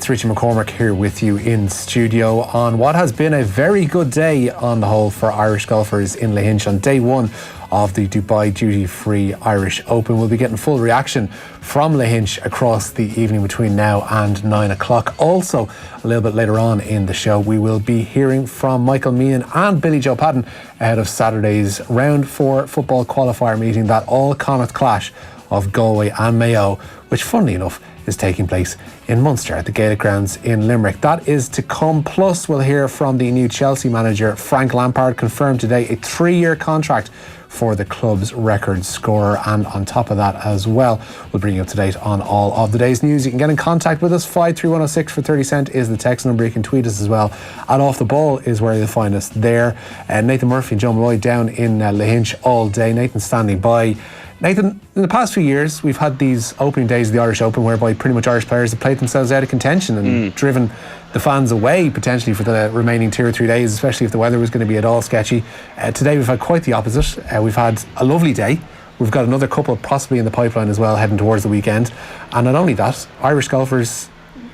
It's Richie McCormick here with you in studio on what has been a very good day on the whole for Irish golfers in Lahinch on day one of the Dubai Duty-Free Irish Open. We'll be getting full reaction from Lahinch across the evening between now and 9 o'clock. Also, a little bit later on in the show, we will be hearing from Michael Meehan and Billy Joe Padden ahead of Saturday's Round 4 football qualifier meeting, that all-Connacht clash of Galway and Mayo, which, funnily enough, is taking place in Munster at the Gaelic Grounds in Limerick. That is to come. Plus, we'll hear from the new Chelsea manager, Frank Lampard, confirmed today a 3-year contract for the club's record scorer. And on top of that as well, we'll bring you up to date on all of the day's news. You can get in contact with us. 53106 for 30 cent is the text number. You can tweet us as well. At Off the Ball is where you'll find us there. Nathan Murphy and Joe Malloy down in Lahinch all day. Nathan standing by. Nathan, in the past few years, we've had these opening days of the Irish Open whereby pretty much Irish players have played themselves out of contention and driven the fans away potentially for the remaining 2 or 3 days, especially if the weather was going to be at all sketchy. Today we've had quite the opposite. We've had a lovely day. We've got another couple possibly in the pipeline as well heading towards the weekend. And not only that, Irish golfers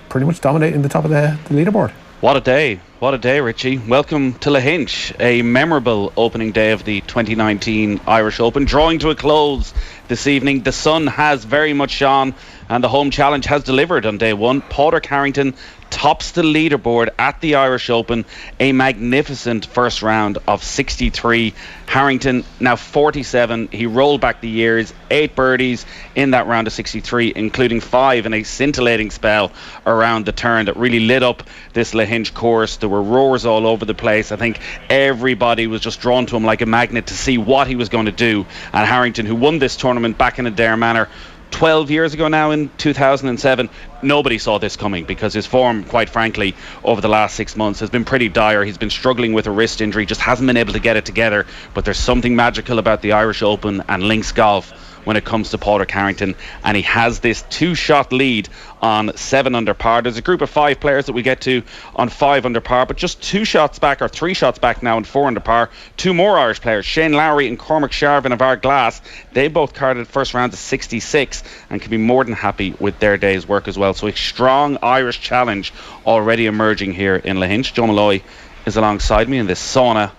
pretty much dominating the top of the leaderboard. What a day, Richie. Welcome to Lahinch, a memorable opening day of the 2019 Irish Open, drawing to a close this evening. The sun has very much shone and the home challenge has delivered on day one. Padraig Harrington tops the leaderboard at the Irish Open, a magnificent first round of 63. Harrington now 47. He rolled back the years, 8 birdies in that round of 63, including 5 in a scintillating spell around the turn that really lit up this Lahinch course. There were roars all over the place. I think everybody was just drawn to him like a magnet to see what he was going to do. And Harrington, who won this tournament back in Adair Manor 12 years ago now in 2007, nobody saw this coming because his form, quite frankly, over the last 6 months has been pretty dire. He's been struggling with a wrist injury, just hasn't been able to get it together. But there's something magical about the Irish Open and links golf when it comes to Padraig Harrington, and he has this 2-shot lead on 7 under par. There's a group of 5 players that we get to on 5 under par, but just 2 shots back, or 3 shots back now on 4 under par. 2 more Irish players, Shane Lowry and Cormac Sharvin of our Glass. They both carded first round to 66 and can be more than happy with their day's work as well. So a strong Irish challenge already emerging here in Lahinch. Joe Malloy is alongside me in this sauna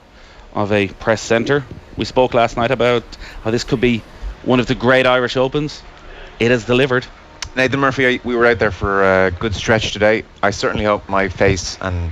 of a press centre. We spoke last night about how this could be one of the great Irish Opens. It has delivered. Nathan Murphy, we were out there for a good stretch today. I certainly hope my face and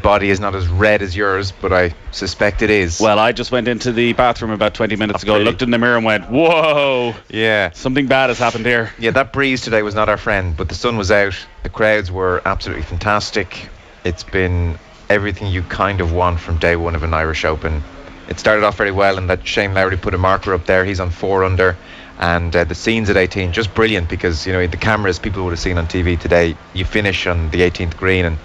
body is not as red as yours, but I suspect it is. Well, I just went into the bathroom about 20 minutes ago, looked in the mirror and went, whoa, yeah, something bad has happened here. Yeah, that breeze today was not our friend, but the sun was out. The crowds were absolutely fantastic. It's been everything you kind of want from day one of an Irish Open. It started off very well, and that Shane Lowry put a marker up there. He's on 4 under, and the scenes at 18 just brilliant, because you know the cameras people would have seen on TV today. You finish on the 18th green, and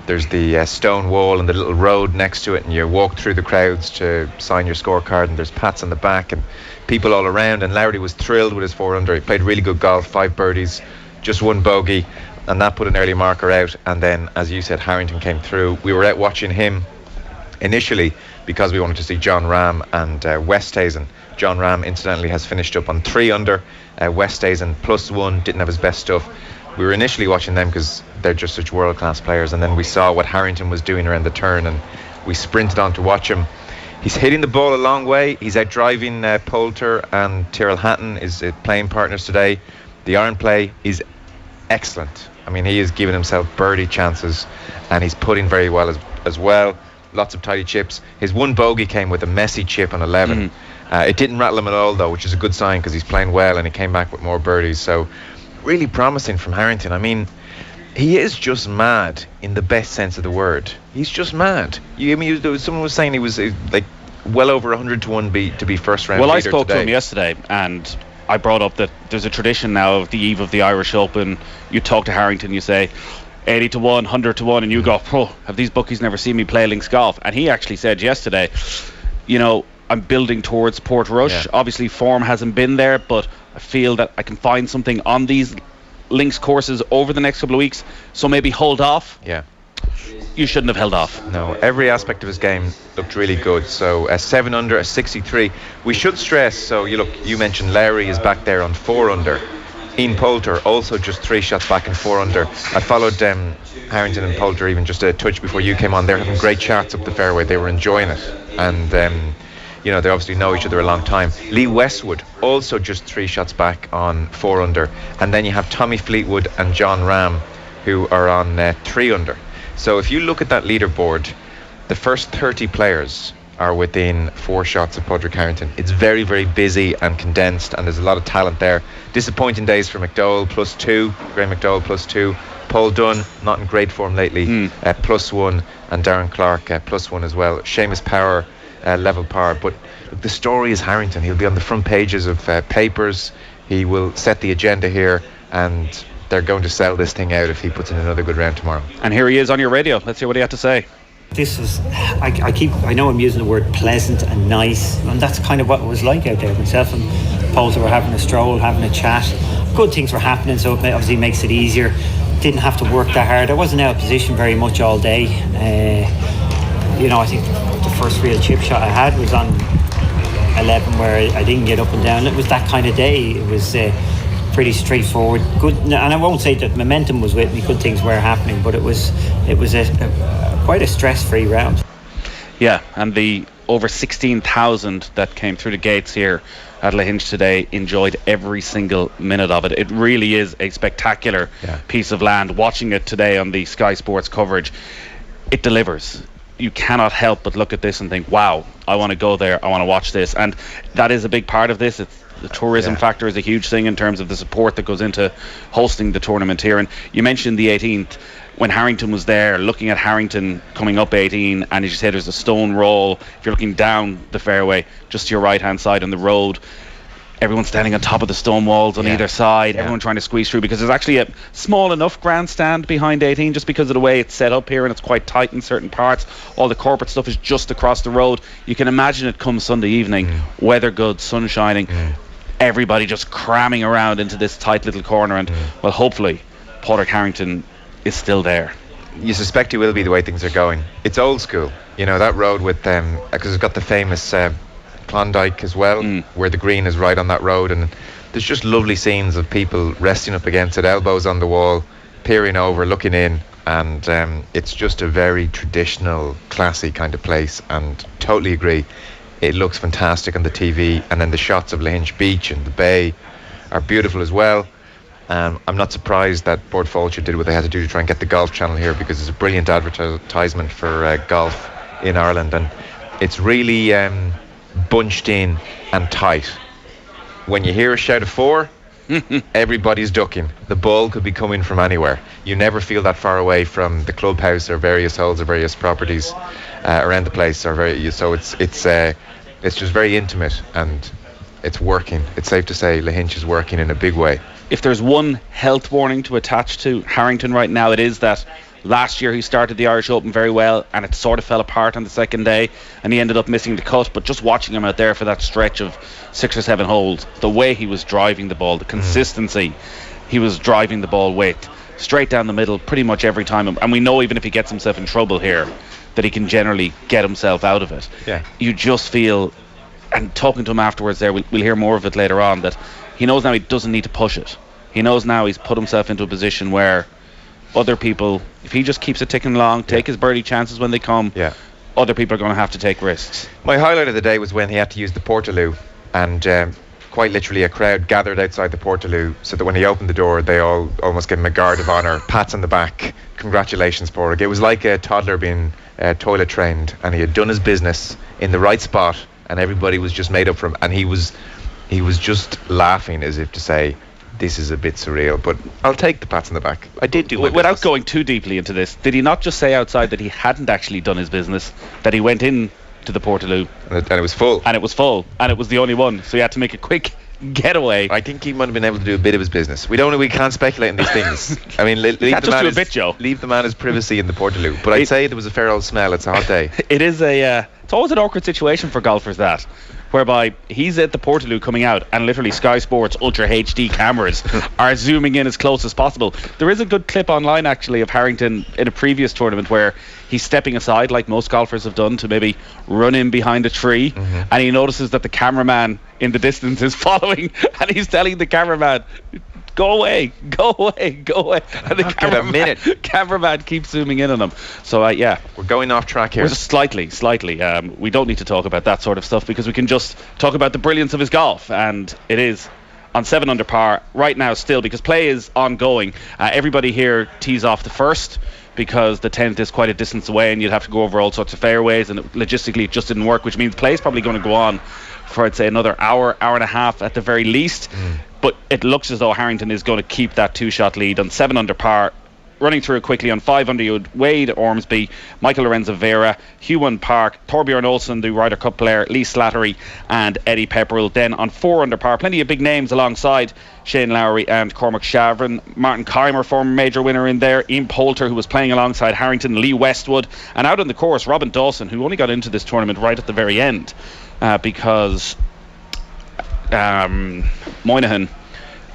there's the stone wall and the little road next to it, and you walk through the crowds to sign your scorecard, and there's pats on the back and people all around. And Lowry was thrilled with his 4 under. He played really good golf, 5 birdies, just 1 bogey, and that put an early marker out. And then, as you said, Harrington came through. We were out watching him initially because we wanted to see John Ram and Westhazen. John Ram, incidentally, has finished up on 3 under. Westhazen +1, didn't have his best stuff. We were initially watching them because they're just such world-class players, and then we saw what Harrington was doing around the turn, and we sprinted on to watch him. He's hitting the ball a long way. He's out driving Poulter, and Tyrrell Hatton is playing partners today. The iron play is excellent. I mean, he is giving himself birdie chances, and he's putting very well as well. Lots of tidy chips. His 1 bogey came with a messy chip on 11. It didn't rattle him at all, though, which is a good sign because he's playing well, and he came back with more birdies. So really promising from Harrington. I mean, he is just mad in the best sense of the word. He's just mad. Someone was saying he was like well over 100 to 1 to be first round leader. Well, I spoke today to him yesterday, and I brought up that there's a tradition now of the eve of the Irish Open. You talk to Harrington, you say 80 to 1, 100 to 1, and you go, oh, have these bookies never seen me play links golf? And he actually said yesterday, you know, I'm building towards Port Rush. Yeah. Obviously form hasn't been there, but I feel that I can find something on these links courses over the next couple of weeks, so maybe hold off. Yeah, you shouldn't have held off. No, every aspect of his game looked really good. So a 7 under, a 63. We should stress, so you mentioned Lowry is back there on 4 under. Ian Poulter also just 3 shots back and 4 under. I followed Harrington and Poulter even just a touch before you came on. They're having great chats up the fairway. They were enjoying it, and they obviously know each other a long time. Lee Westwood also just 3 shots back on 4 under, and then you have Tommy Fleetwood and John Ram, who are on 3 under. So if you look at that leaderboard, the first 30 players are within 4 shots of Padraig Harrington. It's very, very busy and condensed, and there's a lot of talent there. Disappointing days for McDowell, +2. Graham McDowell, +2. Paul Dunn, not in great form lately, +1. And Darren Clark, +1 as well. Seamus Power, level par. But look, the story is Harrington. He'll be on the front pages of papers. He will set the agenda here, and they're going to sell this thing out if he puts in another good round tomorrow. And here he is on your radio. Let's hear what he had to say. This was, I know I'm using the word pleasant and nice, and that's kind of what it was like out there. Myself and Poulter were having a stroll, having a chat. Good things were happening, so it obviously makes it easier. Didn't have to work that hard. I wasn't out of position very much all day. I think the first real chip shot I had was on 11, where I didn't get up and down. It was that kind of day. It was pretty straightforward. Good, and I won't say that momentum was with me. Good things were happening, but it was quite a stress-free round. Yeah, and the over 16,000 that came through the gates here at Lahinch today enjoyed every single minute of it. It really is a spectacular piece of land. Watching it today on the Sky Sports coverage, it delivers. You cannot help but look at this and think, wow, I want to go there, I want to watch this. And that is a big part of this. It's the tourism factor is a huge thing in terms of the support that goes into hosting the tournament here. And you mentioned the 18th, when Harrington was there, looking at Harrington coming up 18, and as you said, there's a stone roll. If you're looking down the fairway, just to your right hand side on the road, everyone's standing on top of the stone walls on either side, everyone trying to squeeze through, because there's actually a small enough grandstand behind 18 just because of the way it's set up here, and it's quite tight in certain parts. All the corporate stuff is just across the road. You can imagine it come Sunday evening, weather good, sun shining, everybody just cramming around into this tight little corner, and well, hopefully Padraig Harrington is still there. You suspect he will be, the way things are going. It's old school, that road with them, because it's got the famous Klondike as well, where the green is right on that road, and there's just lovely scenes of people resting up against it, elbows on the wall, peering over, looking in, and it's just a very traditional, classy kind of place, and totally agree. It looks fantastic on the TV, and then the shots of Lahinch Beach and the bay are beautiful as well. I'm not surprised that Board Fulcher did what they had to do to try and get the Golf Channel here, because it's a brilliant advertisement for golf in Ireland, and it's really bunched in and tight. When you hear a shout of 4, everybody's ducking. The ball could be coming from anywhere. You never feel that far away from the clubhouse or various holes or various properties around the place. So it's just very intimate, and it's working. It's safe to say Lahinch is working in a big way. If there's one health warning to attach to Harrington right now, it is that last year he started the Irish Open very well, and it sort of fell apart on the second day, and he ended up missing the cut. But just watching him out there for that stretch of 6 or 7 holes, the way he was driving the ball, the consistency he was driving the ball with, straight down the middle pretty much every time. And we know even if he gets himself in trouble here, that he can generally get himself out of it. You just feel, and talking to him afterwards there, we'll hear more of it later on, that he knows now he doesn't need to push it. He knows now he's put himself into a position where other people, if he just keeps it ticking along, take his birdie chances when they come, other people are going to have to take risks. My highlight of the day was when he had to use the Portaloo, and quite literally a crowd gathered outside the Portaloo, so that when he opened the door, they all almost gave him a guard of honour, pats on the back, congratulations, Padraig. It was like a toddler being toilet trained, and he had done his business in the right spot, and everybody was just made up for him, and he was just laughing as if to say, this is a bit surreal, but I'll take the pats on the back. I did do my Without business. going too deeply into this, did he not just say outside that he hadn't actually done his business, that he went in to the Portaloo and it was full, and it was the only one, so he had to make a quick getaway? I think he might have been able to do a bit of his business. We can't speculate on these things. I mean, leave the man his privacy in the Portaloo, but I'd say there was a fair old smell. It's a hot day. It is it's always an awkward situation for golfers, that whereby he's at the Portaloo coming out, and literally Sky Sports Ultra HD cameras are zooming in as close as possible. There is a good clip online actually of Harrington in a previous tournament where he's stepping aside, like most golfers have done, to maybe run in behind a tree, and he notices that the cameraman in the distance is following, and he's telling the cameraman, go away. And the a minute. cameraman keeps zooming in on him. So we're going off track here. We're just slightly. We don't need to talk about that sort of stuff because we can just talk about the brilliance of his golf, and it is on 7 under par right now still because play is ongoing. Everybody here tees off the first because the 10th is quite a distance away and you'd have to go over all sorts of fairways, and logistically it just didn't work, which means play is probably going to go on for, I'd say, another hour and a half at the very least. But it looks as though Harrington is going to keep that 2-shot lead on 7 under par. Running through it quickly, on 5 under, you had Wade Ormsby, Michael Lorenzo Vera, Huon Park, Torbjorn Olsen, the Ryder Cup player, Lee Slattery and Eddie Pepperell. Then on 4 under par, plenty of big names alongside Shane Lowry and Cormac Shavrin. Martin Keimer, former major winner in there, Ian Poulter, who was playing alongside Harrington, Lee Westwood, and out on the course, Robin Dawson, who only got into this tournament right at the very end because Moynihan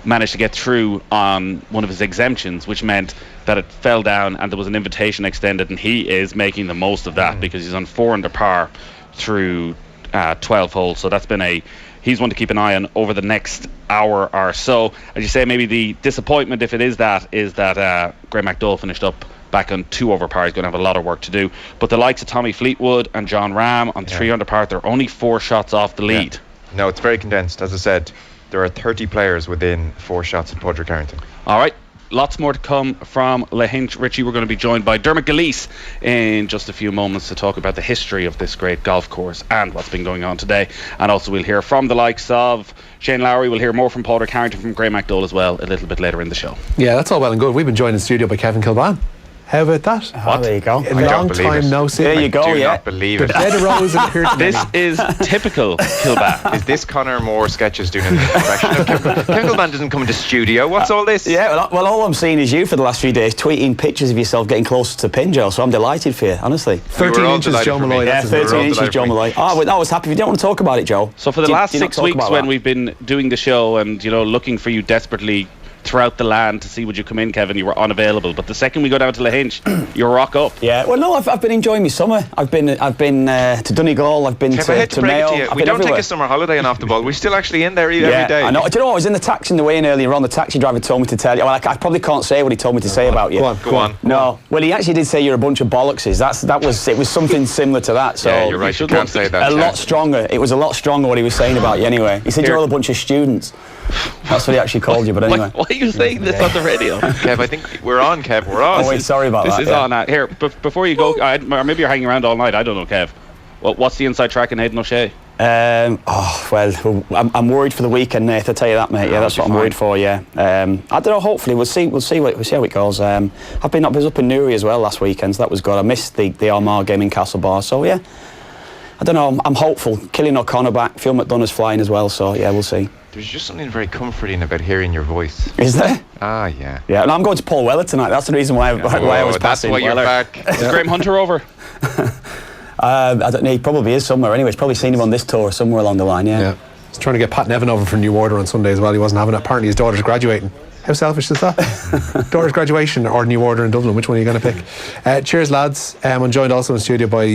managed to get through on one of his exemptions, which meant that it fell down and there was an invitation extended, and he is making the most of that because he's on 4 under par through 12 holes. So that's been he's one to keep an eye on over the next hour or so. As you say, maybe the disappointment, if it is that Graham McDowell finished up back on 2 over par. He's going to have a lot of work to do, but the likes of Tommy Fleetwood and John Ram on 3 under par, they're only 4 shots off the lead. No, it's very condensed. As I said, there are 30 players within 4 shots of Padraig Harrington. All right, lots more to come from Lahinch. Richie, we're going to be joined by Dermot Gilleese in just a few moments to talk about the history of this great golf course and what's been going on today. And also we'll hear from the likes of Shane Lowry. We'll hear more from Padraig Harrington, from Graham McDowell as well a little bit later in the show. Yeah, that's all well and good. We've been joined in studio by Kevin Kilbane. How about that? Oh, there you go. A long time no see. There you go. I do not believe it. The bed of roses appeared to This is typical Kilbane. Is this Conor Moore sketches doing an impression of Kevin? Kevin Kilbane doesn't come into studio. What's all this? Yeah, well, all I'm seeing is you for the last few days tweeting pictures of yourself getting closer to pin, Joe, so I'm delighted for you, honestly. 13 inches, Joe Malloy. Yeah, 13 inches, Joe Malloy. Oh, I was happy. If you don't want to talk about it, Joe. So for the last 6 weeks when we've been doing the show and, looking for you desperately throughout the land to see would you come in, Kevin, you were unavailable, but the second we go down to Lahinch you rock up. Yeah, well, no, I've been enjoying my summer. I've been to Donegal, I've been to Mayo. We don't take a summer holiday and off the ball. We're still actually in there every day. I know. Do you know what? I was in the taxi on the way in earlier on. The taxi driver told me to tell you. Well, I probably can't say what he told me to say about you. Go on. No, well, he actually did say you're a bunch of bollockses. It was something similar to that. So yeah, you're right. You can't say that. A lot stronger. It was a lot stronger what he was saying about you. Anyway, he said you're all a bunch of students. That's what he actually called you. But anyway, why are you saying this on the radio? Kev, I think we're on. Kev, we're on. Oh wait, sorry about that. This is on. Here, before you go, or maybe you're hanging around all night. I don't know, Kev. What's the inside track in Hayden O'Shea? Well, I'm worried for the weekend, Nate. I'll tell you that, mate. Yeah, that's what I'm worried for. Yeah. I don't know. Hopefully, we'll see how it goes. I was up in Newry as well last weekend, so that was good. I missed the Armagh game in Castlebar, so yeah. I don't know. I'm hopeful. Killian O'Connor back. Phil McDonough's flying as well, so yeah, we'll see. There's just something very comforting about hearing your voice. Is there? Ah, yeah. Yeah, and I'm going to Paul Weller tonight. That's the reason why I was passing. That's why you're back. Is Graham Hunter over? I don't know. He probably is somewhere anyway. He's probably seen him on this tour somewhere along the line, yeah. He's trying to get Pat Nevin over from New Order on Sunday as well. He wasn't having it. Apparently his daughter's graduating. How selfish is that? Daughter's graduation or New Order in Dublin? Which one are you going to pick? Cheers, lads. I'm joined also in studio by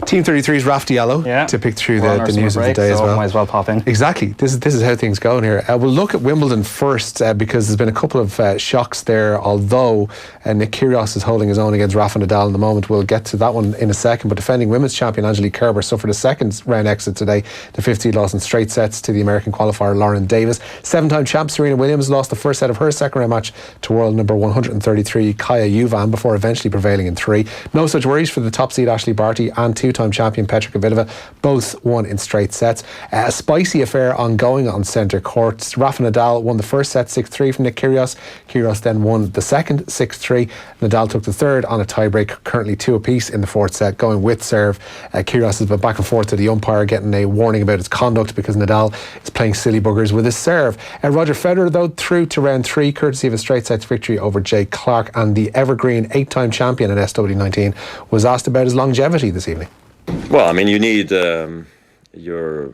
Team 33's Raf Diallo to pick through the news of the day as well. Might as well pop in. Exactly. This is how things go in here. We'll look at Wimbledon first because there's been a couple of shocks there, although Nick Kyrgios is holding his own against Rafa Nadal in the moment. We'll get to that one in a second. But defending women's champion Angelique Kerber suffered a second round exit today. The 15th loss in straight sets to the American qualifier Lauren Davis. 7-time champ Serena Williams lost the first set of her second round match to world number 133 Kaya Juvan before eventually prevailing in 3. No such worries for the top seed Ashley Barty and 2-time champion Petra Kvitova. Both won in straight sets. A spicy affair ongoing on centre court. Rafa Nadal won the first set 6-3 from Nick Kyrgios. Kyrgios then won the second 6-3. Nadal took the third on a tiebreak, currently 2 apiece in the fourth set, going with serve. Kyrgios has been back and forth to the umpire, getting a warning about his conduct because Nadal is playing silly buggers with his serve. Roger Federer, though, through to round 3, courtesy of a straight sets victory over Jay Clark, and the evergreen 8-time champion in SW19 was asked about his longevity this evening. Well, I mean, you need your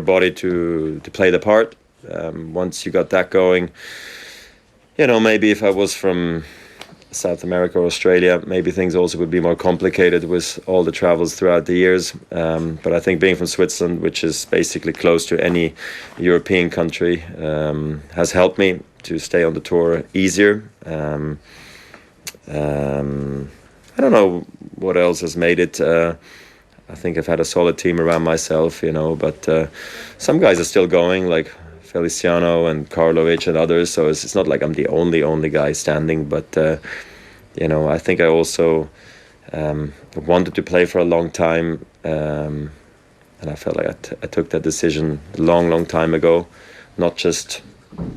body to play the part. Once you got that going, maybe if I was from South America or Australia, maybe things also would be more complicated with all the travels throughout the years. But I think being from Switzerland, which is basically close to any European country, has helped me to stay on the tour easier. I don't know what else has made it. I think I've had a solid team around myself, but some guys are still going, like Feliciano and Karlovic and others, so it's not like I'm the only guy standing, but I think I also wanted to play for a long time, and I felt like I took that decision a long time ago, not just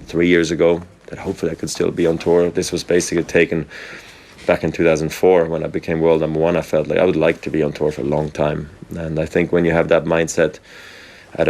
3 years ago, that hopefully I could still be on tour. This was basically taken back in 2004 when I became world number one. I felt like I would like to be on tour for a long time, and I think when you have that mindset at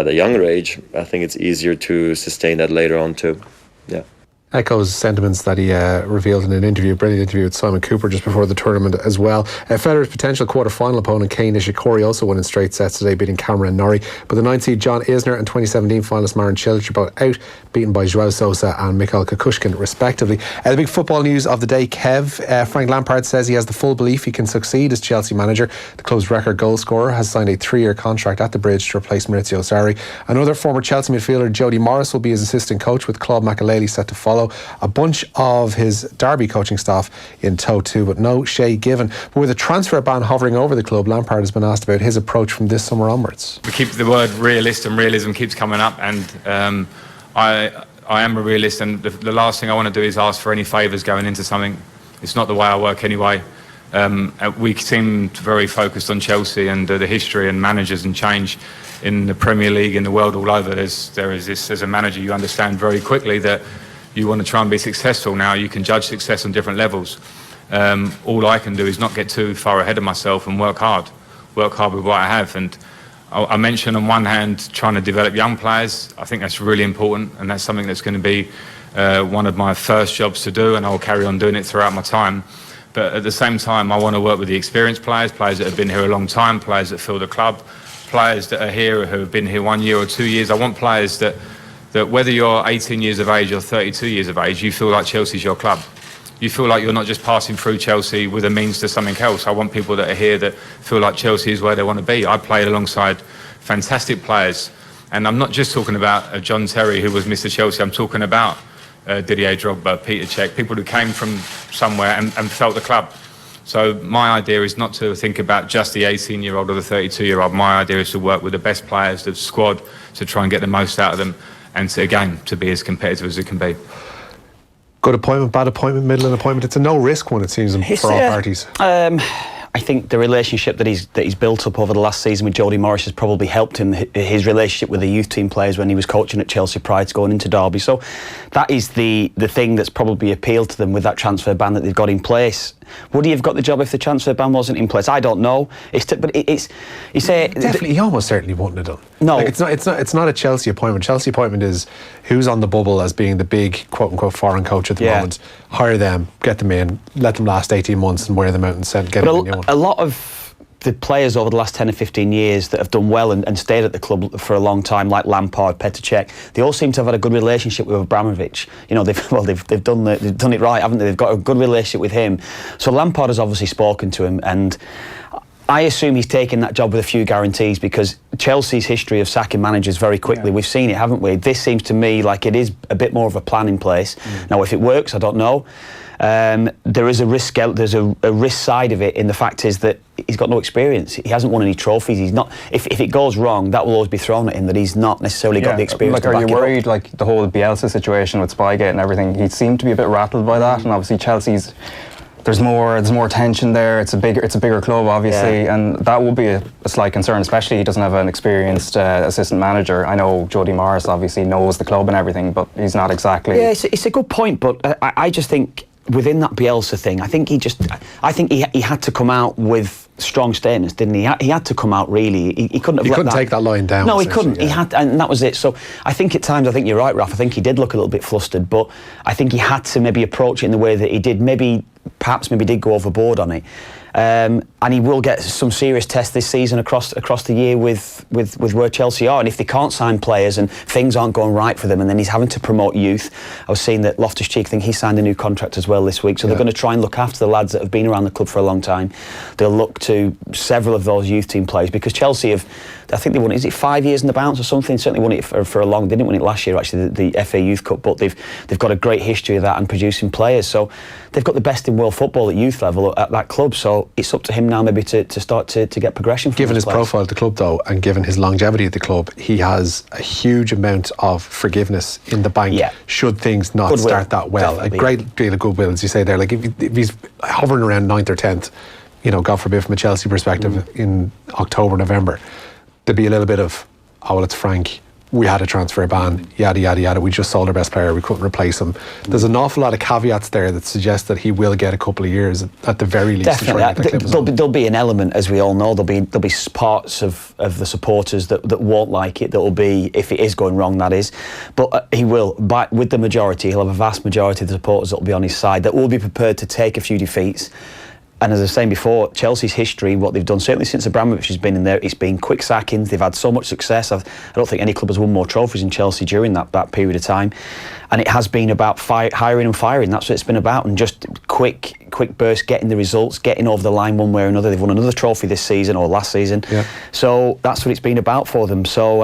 a younger age, I think it's easier to sustain that later on too. Yeah. Echoes sentiments that he revealed in an interview, a brilliant interview with Simon Cooper just before the tournament as well. Federer's potential quarter-final opponent, Kei Nishikori, also won in straight sets today, beating Cameron Norrie. But the 9th seed John Isner and 2017 finalist Marin Cilic are both out, beaten by Joao Sosa and Mikhail Kukushkin, respectively. The big football news of the day, Kev. Frank Lampard says he has the full belief he can succeed as Chelsea manager. The club's record goal scorer has signed a 3-year contract at the Bridge to replace Maurizio Sarri. Another former Chelsea midfielder, Jody Morris, will be his assistant coach, with Claude Makelele set to follow. A bunch of his Derby coaching staff in tow too, but no Shay Given. But with a transfer ban hovering over the club, Lampard has been asked about his approach from this summer onwards. We keep the word realist, and realism keeps coming up, and I am a realist, and the last thing I want to do is ask for any favours going into something. It's not the way I work anyway. We seem very focused on Chelsea and the history and managers and change in the Premier League, in the world all over. There is this, as a manager, you understand very quickly that you want to try and be successful. Now you can judge success on different levels. All I can do is not get too far ahead of myself and work hard with what I have. And I mentioned on one hand trying to develop young players. I think that's really important, and that's something that's going to be one of my first jobs to do, and I'll carry on doing it throughout my time. But at the same time, I want to work with the experienced players that have been here a long time, players that fill the club, players that are here who have been here 1 year or 2 years. I want players that whether you're 18 years of age or 32 years of age, you feel like Chelsea's your club. You feel like you're not just passing through Chelsea with a means to something else. I want people that are here that feel like Chelsea is where they want to be. I played alongside fantastic players, and I'm not just talking about John Terry, who was Mr. Chelsea. I'm talking about Didier Drogba, Peter Cech, people who came from somewhere and felt the club. So my idea is not to think about just the 18-year-old or the 32-year-old. My idea is to work with the best players, the squad, to try and get the most out of them, and to be as competitive as it can be. Good appointment, bad appointment, middling appointment. It's a no-risk one, it seems, for all parties. I think the relationship that he's built up over the last season with Jody Morris has probably helped him, his relationship with the youth team players when he was coaching at Chelsea prior to going into Derby. So that is the thing that's probably appealed to them with that transfer ban that they've got in place. Would he have got the job if the transfer ban wasn't in place? I don't know. You say definitely, he almost certainly wouldn't have done. No, it's not a Chelsea appointment. Chelsea appointment is who's on the bubble as being the big quote unquote foreign coach at the moment. Hire them, get them in, let them last 18 months, and wear them out and get them a new one. A lot of the players over the last 10 or 15 years that have done well and stayed at the club for a long time, like Lampard, Petr Cech, they all seem to have had a good relationship with Abramovich. You know, they've done it right, haven't they? They've got a good relationship with him. So Lampard has obviously spoken to him, and I assume he's taken that job with a few guarantees, because Chelsea's history of sacking managers very quickly, we've seen it, haven't we? This seems to me like it is a bit more of a plan in place. Now, if it works, I don't know. There is a risk. There's a risk side of it. In the fact is that he's got no experience. He hasn't won any trophies. He's not. If it goes wrong, that will always be thrown at him. That he's not necessarily got the experience. Like, are you worried? Like the whole Bielsa situation with Spygate and everything. He seemed to be a bit rattled by that, and obviously Chelsea's. There's more tension there. It's a bigger club, obviously, and that will be a slight concern. Especially he doesn't have an experienced assistant manager. I know Jody Morris obviously knows the club and everything, but he's not exactly. Yeah, it's a good point, but I just think within that Bielsa thing, I think he had to come out with strong statements, didn't he? He had to come out really. He couldn't have. He couldn't take that line down. No, he couldn't. Yeah. He had, and that was it. So I think at times, I think you're right, Raf. I think he did look a little bit flustered, but I think he had to maybe approach it in the way that he did. Maybe perhaps maybe did go overboard on it. And he will get some serious tests this season across the year with where Chelsea are. And if they can't sign players and things aren't going right for them, and then he's having to promote youth. I was seeing that Loftus-Cheek, I think he signed a new contract as well this week. So they're going to try and look after the lads that have been around the club for a long time. They'll look to several of those youth team players, because Chelsea have, I think they won, is it 5 years in the bounce or something? Certainly won it for a long, they didn't win it last year actually, the FA Youth Cup, but they've got a great history of that and producing players. So they've got the best in world football at youth level at that club. So it's up to him now maybe to start to get progression from Given his players. profile at the club though, and given his longevity at the club, he has a huge amount of forgiveness in the bank should things not Goodwill, start that well. definitely. A great deal of goodwill, as you say there. Like if he's hovering around 9th or 10th, you know, God forbid from a Chelsea perspective in October, November, there'd be a little bit of, oh well, it's Frank, we had a transfer ban, yada yada yada, we just sold our best player, we couldn't replace him. There's an awful lot of caveats there that suggest that he will get a couple of years at the very least. Definitely, there'll be an element, as we all know, there'll be parts of the supporters that won't like it, that will be, if it is going wrong, that is. But he will, with the majority, he'll have a vast majority of the supporters that will be on his side, that will be prepared to take a few defeats. And as I was saying before, Chelsea's history, what they've done, certainly since Abramovich has been in there, it's been quick sackings. They've had so much success. I don't think any club has won more trophies in Chelsea during that period of time. And it has been about hiring and firing. That's what it's been about. And just quick burst, getting the results, getting over the line one way or another. They've won another trophy this season or last season. Yeah. So that's what it's been about for them. So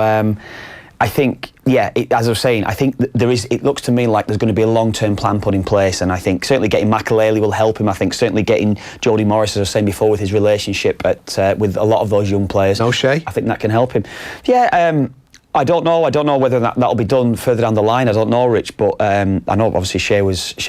I think, as I was saying, I think it looks to me like there's going to be a long-term plan put in place, and I think certainly getting Makelele will help him. I think certainly getting Jody Morris, as I was saying before, with his relationship with a lot of those young players. No Shea? I think that can help him. Yeah, I don't know whether that'll be done further down the line. I don't know, Rich, but I know obviously Shea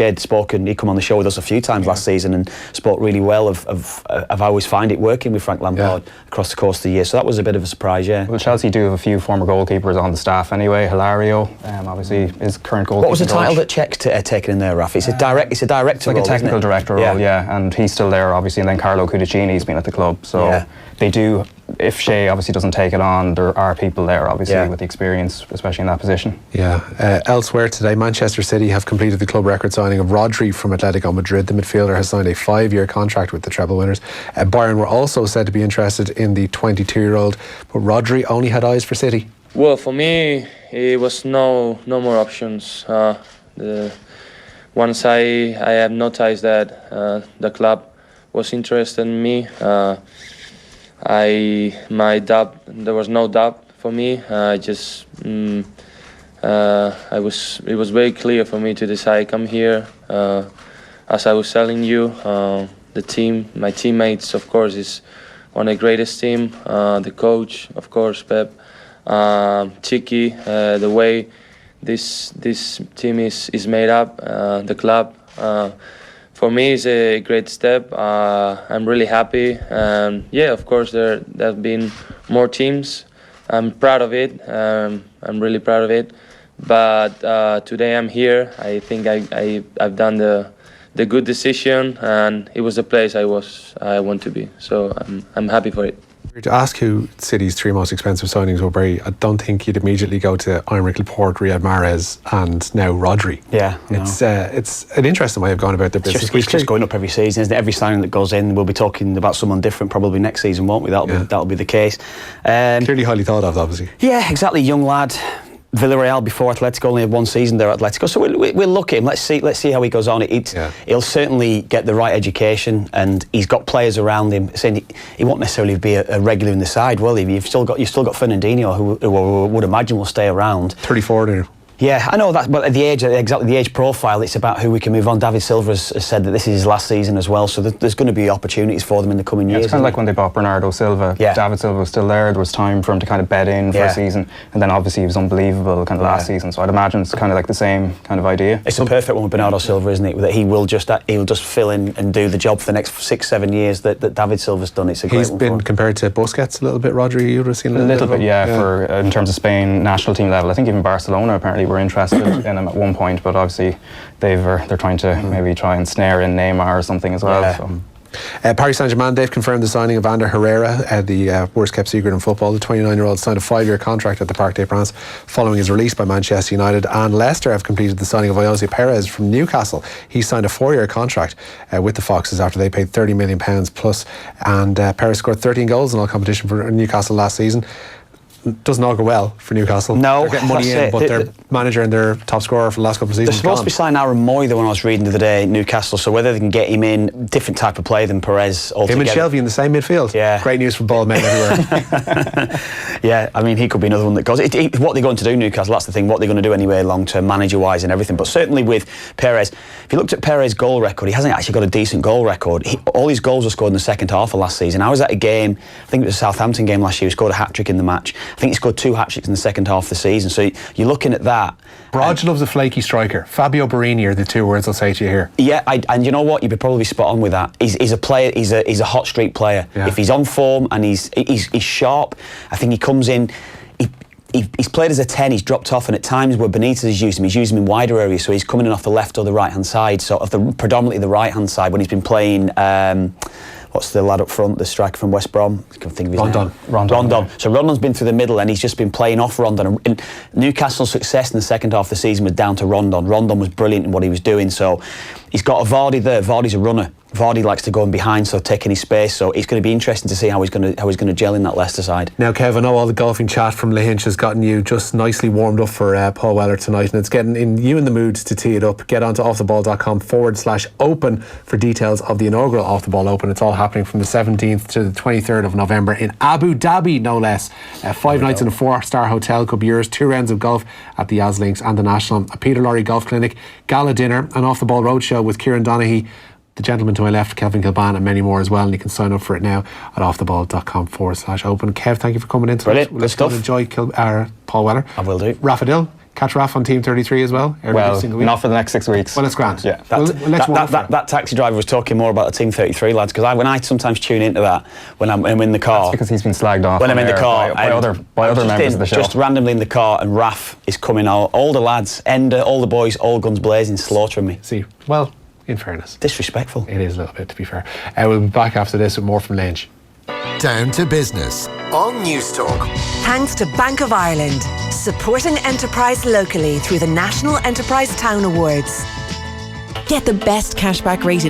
had spoken. He come on the show with us a few times last season and spoke really well of how I always find it working with Frank Lampard across the course of the year. So that was a bit of a surprise, Well, Chelsea do have a few former goalkeepers on the staff anyway. Hilario, obviously, is current goalkeeper. What was the title that Czech's taken in there, Raf? It's a director like role, a technical director role, and he's still there, obviously. And then Carlo Cudicini's been at the club, so they do. If Shea obviously doesn't take it on, there are people there, obviously, with the experience, especially in that position. Yeah. Elsewhere today, Manchester City have completed the club record signing of Rodri from Atletico Madrid. The midfielder has signed a 5-year contract with the treble winners. Bayern were also said to be interested in the 22-year-old, but Rodri only had eyes for City. Well, for me, it was no more options. Once I have noticed that the club was interested in me, there was no doubt for me. It was very clear for me to decide come here. As I was telling you, the team, my teammates, of course, is one of the greatest team. The coach, of course, Pep, Chiqui, the way this team is made up, the club. For me, it's a great step. I'm really happy. Of course, there have been more teams. I'm proud of it. I'm really proud of it. But today I'm here. I think I've done the good decision, and it was the place I want to be. So I'm happy for it. To ask who City's 3 most expensive signings were, Barry, I don't think you'd immediately go to Aymeric Laporte, Riyad Mahrez and now Rodri. Yeah. It's an interesting way of going about their business. It's just going up every season, isn't it? Every signing that goes in, we'll be talking about someone different probably next season, won't we? That'll be the case. Clearly highly thought of, obviously. Yeah, exactly. Young lad. Villarreal before Atletico, only had one season there at Atletico, so we'll look at him. Let's see how he goes on. He'll certainly get the right education, and he's got players around him. Saying he won't necessarily be a regular in the side, will he? You've still got Fernandinho, who I would imagine will stay around. 34 now. Yeah, I know that, but at the age profile, it's about who we can move on. David Silva has said that this is his last season as well, so there's going to be opportunities for them in the coming years. It's kind of like when they bought Bernardo Silva. David Silva was still there. There was time for him to kind of bed in for a season, and then obviously he was unbelievable kind of last season. So I'd imagine it's kind of like the same kind of idea. It's a perfect one with Bernardo Silva, isn't it? That he'll just fill in and do the job for the next 6-7 years that David Silva's done. It's a great one. He's been compared to Busquets a little bit. Rodri, you would have seen a little bit. For in terms of Spain national team level. I think even Barcelona apparently were interested in him at one point, but obviously they're trying to maybe try and snare in Neymar or something as well. Yeah. So. Paris Saint-Germain, they've confirmed the signing of Ander Herrera, the worst kept secret in football. The 29-year-old signed a 5-year contract at the Parc des Princes following his release by Manchester United, and Leicester have completed the signing of Jose Perez from Newcastle. He signed a 4-year contract with the Foxes after they paid £30 million plus, and Perez scored 13 goals in all competition for Newcastle last season. Doesn't all go well for Newcastle. No, they're getting money in, but their manager and their top scorer for the last couple of seasons. They're supposed to be signing Aaron Moy, the one I was reading the other day, Newcastle. So whether they can get him in, different type of play than Perez altogether. Him and Shelby in the same midfield. Yeah, great news for ball men everywhere. Yeah, I mean, he could be another one that goes. What they're going to do, Newcastle, that's the thing. What they're going to do anyway, long term, manager wise and everything. But certainly with Perez, if you looked at Perez's goal record, he hasn't actually got a decent goal record. All his goals were scored in the second half of last season. I was at a game, I think it was a Southampton game last year. He scored a hat trick in the match. I think he scored 2 hat tricks in the second half of the season. So you're looking at that. Brodge loves a flaky striker. Fabio Barini are the 2 words I'll say to you here. Yeah, and you know what? You'd be probably spot on with that. He's a player. He's a hot streak player. Yeah. If he's on form and he's sharp, I think he comes in. He's played as a 10, he's dropped off, and at times where Benitez has used him, he's used him in wider areas, so he's coming in off the left or the right hand side, so predominantly the right hand side when he's been playing. What's the lad up front, the striker from West Brom? I can't think of his name. Rondon. So Rondon's been through the middle and he's just been playing off Rondon. And Newcastle's success in the second half of the season was down to Rondon. Rondon was brilliant in what he was doing. So he's got a Vardy there. Vardy's a runner. Vardy likes to go in behind, so taking his space. So it's going to be interesting to see how he's going to gel in that Leicester side. Now, Kev, I know all the golfing chat from Lahinch has gotten you just nicely warmed up for Paul Weller tonight, and it's getting you in the mood to tee it up. Get onto offtheball.com/open for details of the inaugural Off the Ball Open. It's all happening from the 17th to the 23rd of November in Abu Dhabi, no less. 5 nights in a 4-star hotel could be yours. 2 rounds of golf at the Links and the National, a Peter Lorry golf clinic, gala dinner, an Off the Ball roadshow with Kieran Donaghy, the gentleman to my left, Kelvin Kilbane, and many more as well. And you can sign up for it now at offtheball.com/open. Kev, thank you for coming in tonight. Brilliant. Let's go enjoy Paul Weller. I will do. Raf Diallo. Catch Raf on Team 33 as well. Well, not for the next 6 weeks. Well, it's grand. Yeah. That taxi driver was talking more about the Team 33 lads, because when I sometimes tune into that when I'm in the car. That's because he's been slagged off. When I'm in the car by other members of the show. Just randomly in the car, and Raf is coming out. All the lads, Ender, all the boys, all guns blazing, slaughtering me. See, well, in fairness, disrespectful. It is a little bit, to be fair. We'll be back after this with more from Lahinch. Down to Business on News Talk. Thanks to Bank of Ireland, supporting enterprise locally through the National Enterprise Town Awards. Get the best cashback rate in